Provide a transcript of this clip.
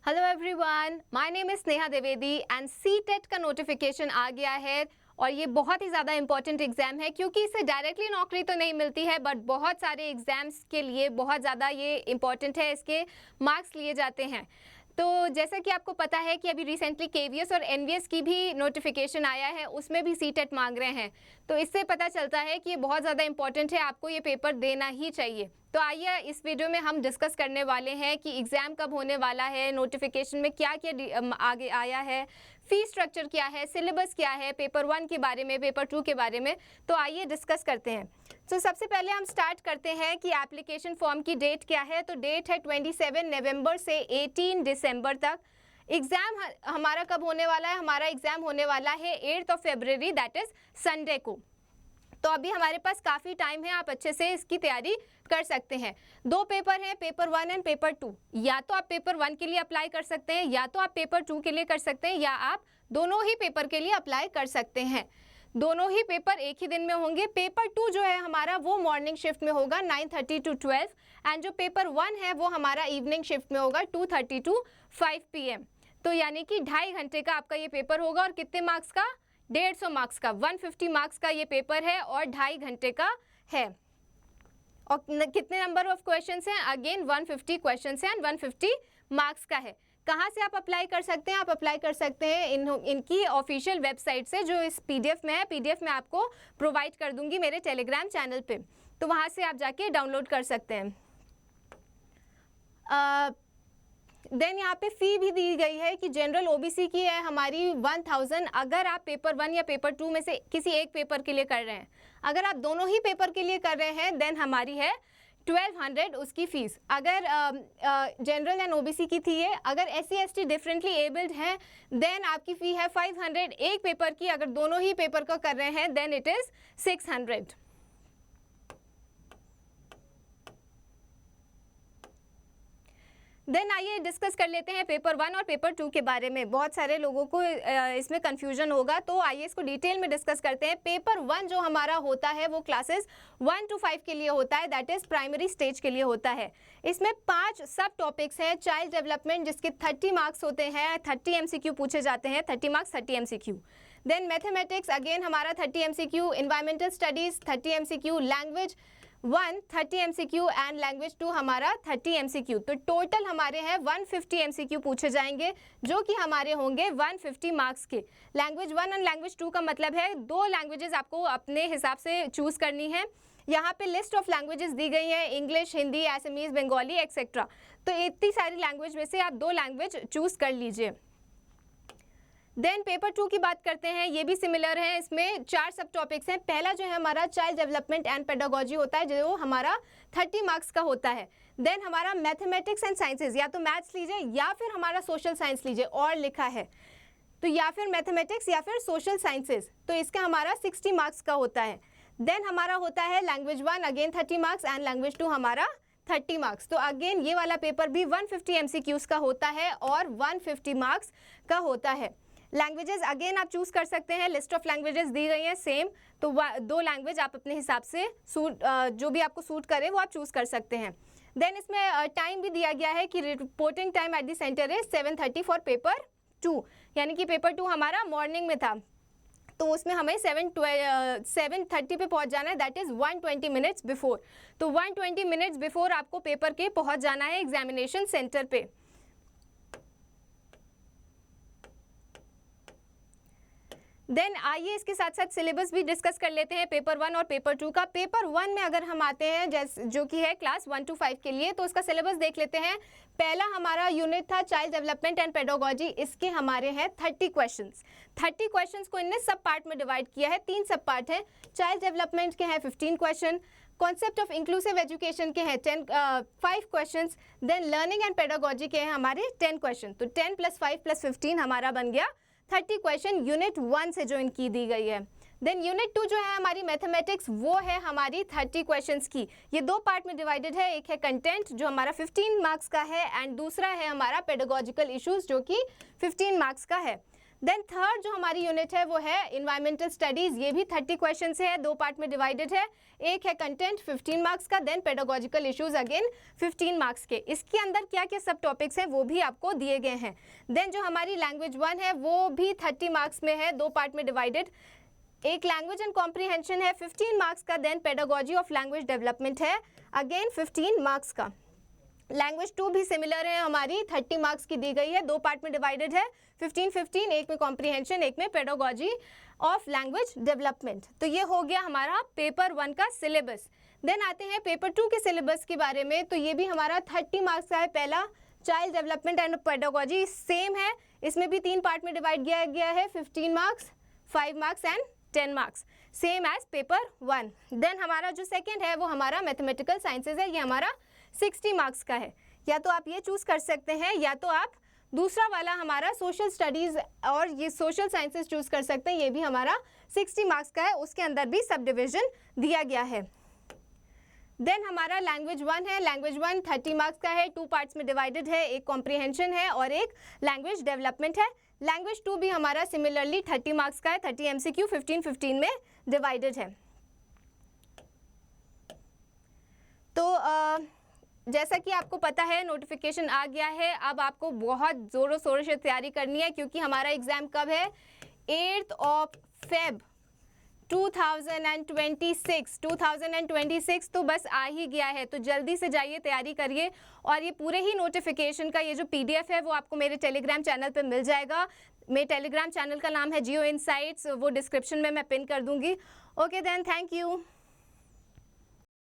Hello everyone, my name is Sneha Dwivedi and CTET का notification आ गया है और ये बहुत ही ज़्यादा इंपॉर्टेंट एग्जाम है क्योंकि इससे डायरेक्टली नौकरी तो नहीं मिलती है बट बहुत सारे एग्जाम्स के लिए बहुत ज़्यादा ये इंपॉर्टेंट है, इसके मार्क्स लिए जाते हैं। तो जैसा कि आपको पता है कि अभी रिसेंटली केवीएस और एनवीएस की भी नोटिफिकेशन आया है, उसमें भी सीटेट मांग रहे हैं। तो इससे पता चलता है कि ये बहुत ज़्यादा इंपॉर्टेंट है, आपको ये पेपर देना ही चाहिए। तो आइए इस वीडियो में हम डिस्कस करने वाले हैं कि एग्ज़ाम कब होने वाला है, नोटिफिकेशन में क्या क्या आगे आया है, फी स्ट्रक्चर क्या है, सिलेबस क्या है, पेपर 1 के बारे में, पेपर 2 के बारे में। तो आइए डिस्कस करते हैं। तो सबसे पहले हम स्टार्ट करते हैं कि एप्लीकेशन फॉर्म की डेट क्या है। तो डेट है 27 नवंबर से 18 दिसंबर तक। एग्ज़ाम हमारा कब होने वाला है? हमारा एग्ज़ाम होने वाला है 8 फरवरी, दैट इज़ संडे को। तो अभी हमारे पास काफ़ी टाइम है, आप अच्छे से इसकी तैयारी कर सकते हैं। 2 पेपर हैं, पेपर 1 एंड पेपर 2। या तो आप पेपर 1 के लिए अप्लाई कर सकते हैं या तो आप पेपर 2 के लिए कर सकते हैं या आप दोनों ही पेपर के लिए अप्लाई कर सकते हैं। दोनों ही पेपर एक ही दिन में होंगे। पेपर 2 जो है हमारा वो मॉर्निंग शिफ्ट में होगा 9:30 to 12 एंड जो पेपर 1 है वो हमारा इवनिंग शिफ्ट में होगा 2:30 to 5 PM। तो यानी कि 2.5 घंटे का आपका ये पेपर होगा और कितने मार्क्स का? 150 मार्क्स का, 150 मार्क्स का ये पेपर है और 2.5 घंटे का है। और कितने नंबर ऑफ क्वेश्चंस हैं? अगेन 150 क्वेश्चंस हैं एंड 150 मार्क्स का है। कहाँ से आप अप्लाई कर सकते हैं? आप अप्लाई कर सकते हैं इनकी ऑफिशियल वेबसाइट से, जो इस पीडीएफ में है। पीडीएफ मैं आपको प्रोवाइड कर दूंगी मेरे टेलीग्राम चैनल पे, तो वहाँ से आप जाके डाउनलोड कर सकते हैं। देन यहाँ पे फ़ी भी दी गई है कि जनरल ओबीसी की है हमारी 1000 अगर आप पेपर 1 या पेपर 2 में से किसी एक पेपर के लिए कर रहे हैं। अगर आप दोनों ही पेपर के लिए कर रहे हैं देन हमारी है 1200 उसकी फ़ीस। अगर जनरल एंड ओबीसी की थी ये। अगर SC ST डिफरेंटली एबल्ड हैं देन आपकी फ़ी है 500 एक पेपर की। अगर दोनों ही पेपर का कर रहे हैं देन इट इज़ 600। देन आइए डिस्कस कर लेते हैं पेपर 1 और पेपर 2 के बारे में। बहुत सारे लोगों को इसमें कन्फ्यूजन होगा, तो आइए इसको डिटेल में डिस्कस करते हैं। पेपर 1 जो हमारा होता है वो क्लासेस 1 to 5 के लिए होता है, दैट इज़ प्राइमरी स्टेज के लिए होता है। इसमें 5 सब टॉपिक्स हैं। चाइल्ड डेवलपमेंट जिसके 30 मार्क्स होते हैं, 30 MCQ पूछे जाते हैं, 30 marks 30 MCQ। Then mathematics again हमारा 30 MCQ, environmental studies 30 MCQ, language 1 30 MCQ and language 2 हमारा 30 MCQ। तो टोटल हमारे हैं 150 MCQ पूछे जाएंगे जो कि हमारे होंगे 150 मार्क्स के। लैंग्वेज 1 एंड लैंग्वेज 2 का मतलब है 2 लैंग्वेजेस आपको अपने हिसाब से चूज़ करनी है। यहाँ पे लिस्ट ऑफ लैंग्वेजेस दी गई हैं, English, Hindi, Assamese, Bengali etcetera. तो इतनी सारी लैंग्वेज में से आप 2 लैंग्वेज चूज़ कर लीजिए। देन पेपर 2 की बात करते हैं, ये भी सिमिलर है। इसमें 4 सब टॉपिक्स हैं। पहला जो है हमारा चाइल्ड डेवलपमेंट एंड पेडागोजी होता है जो हमारा 30 मार्क्स का होता है। देन हमारा मैथमेटिक्स एंड साइंसेज, या तो मैथ्स लीजिए या फिर हमारा सोशल साइंस लीजिए, और लिखा है तो या फिर मैथमेटिक्स या फिर सोशल साइंसेज, तो इसका हमारा 60 मार्क्स का होता है। देन हमारा होता है language 1 again 30 marks and language 2 हमारा 30 मार्क्स। तो अगेन ये वाला पेपर भी 150 MCQs का होता है और 150 मार्क्स का होता है। लैंग्वेजेस अगेन आप चूज़ कर सकते हैं, लिस्ट ऑफ लैंग्वेजेस दी गई हैं सेम। तो 2 लैंग्वेज आप अपने हिसाब से जो भी आपको सूट करे वो आप चूज़ कर सकते हैं। देन इसमें टाइम भी दिया गया है कि reporting time at the centre है 7:30 फॉर पेपर 2, यानी कि पेपर 2 हमारा मॉर्निंग में था तो उसमें हमें 7:30 पे पहुंच जाना है, दैट इज़ 120 मिनट्स बिफोर। तो 120 मिनट्स बिफोर आपको पेपर के पहुंच जाना है एग्जामिनेशन सेंटर पे। देन आइए इसके साथ साथ सिलेबस भी डिस्कस कर लेते हैं पेपर 1 और पेपर 2 का। पेपर 1 में अगर हम आते हैं जैसे जो कि है क्लास 1 to 5 के लिए, तो उसका सिलेबस देख लेते हैं। पहला हमारा यूनिट था चाइल्ड डेवलपमेंट एंड पेडागोजी। इसके हमारे हैं 30 क्वेश्चंस। 30 क्वेश्चंस को इनने सब पार्ट में डिवाइड किया है, 3 सब पार्ट हैं। चाइल्ड डेवलपमेंट के हैं 15 question, concept of inclusive education के हैं 5 questions, then learning and pedagogy के हैं हमारे 10 क्वेश्चन। तो 10 + 5 + 15 हमारा बन गया 30 क्वेश्चन यूनिट 1 से जो इनकी दी गई है। देन यूनिट 2 जो है हमारी मैथमेटिक्स, वो है हमारी 30 क्वेश्चंस की। ये 2 पार्ट में डिवाइडेड है, एक है कंटेंट जो हमारा 15 मार्क्स का है एंड दूसरा है हमारा पेडागोजिकल इश्यूज जो कि 15 मार्क्स का है। देन थर्ड जो हमारी यूनिट है वो है इन्वायरमेंटल स्टडीज़। ये भी 30 क्वेश्चन से है, 2 पार्ट में डिवाइडेड है। एक है कंटेंट 15 मार्क्स का, then pedagogical issues again 15 marks के। इसके अंदर क्या क्या सब टॉपिक्स हैं वो भी आपको दिए गए हैं। देन जो हमारी लैंग्वेज 1 है वो भी 30 मार्क्स में है, 2 पार्ट में डिवाइडेड। एक लैंग्वेज एंड कॉम्प्रीहेंशन है 15 मार्क्स का, then pedagogy of language development है अगेन 15 मार्क्स का। लैंग्वेज 2 भी सिमिलर है हमारी, 30 मार्क्स की दी गई है, 2 पार्ट में डिवाइडेड है 15-15, एक में कॉम्प्रीहेंशन एक में पेडागोजी ऑफ लैंग्वेज डेवलपमेंट। तो ये हो गया हमारा पेपर 1 का सिलेबस। देन आते हैं पेपर 2 के सिलेबस के बारे में। तो ये भी हमारा 30 मार्क्स का है। पहला child development and pedagogy same है, इसमें भी 3 पार्ट में डिवाइड किया गया है, 15 marks, 5 marks and 10 marks, same as paper 1। Then हमारा जो सेकेंड है वो हमारा मैथमेटिकल साइंसेज है, ये हमारा 60 मार्क्स का है। या तो आप ये चूज़ कर सकते हैं या तो आप दूसरा वाला हमारा सोशल स्टडीज़ और ये सोशल साइंसेज चूज़ कर सकते हैं, ये भी हमारा 60 मार्क्स का है, उसके अंदर भी सब डिविज़न दिया गया है। देन हमारा लैंग्वेज 1 है, लैंग्वेज 1 30 मार्क्स का है, 2 पार्ट्स में डिवाइडेड है, एक कॉम्प्रीहेंशन है और एक लैंग्वेज डेवलपमेंट है। लैंग्वेज 2 भी हमारा सिमिलरली 30 मार्क्स का है, 30 MCQ 15-15 में डिवाइडेड है। तो जैसा कि आपको पता है नोटिफिकेशन आ गया है, अब आपको बहुत ज़ोरों शोरों से तैयारी करनी है क्योंकि हमारा एग्ज़ाम कब है, 8 Feb 2026 तो बस आ ही गया है। तो जल्दी से जाइए, तैयारी करिए। और ये पूरे ही नोटिफिकेशन का ये जो PDF है वो आपको मेरे टेलीग्राम चैनल पे मिल जाएगा। मेरे टेलीग्राम चैनल का नाम है जियो इनसाइट्स, वो डिस्क्रिप्शन में मैं पिन कर दूंगी। Okay then, thank you.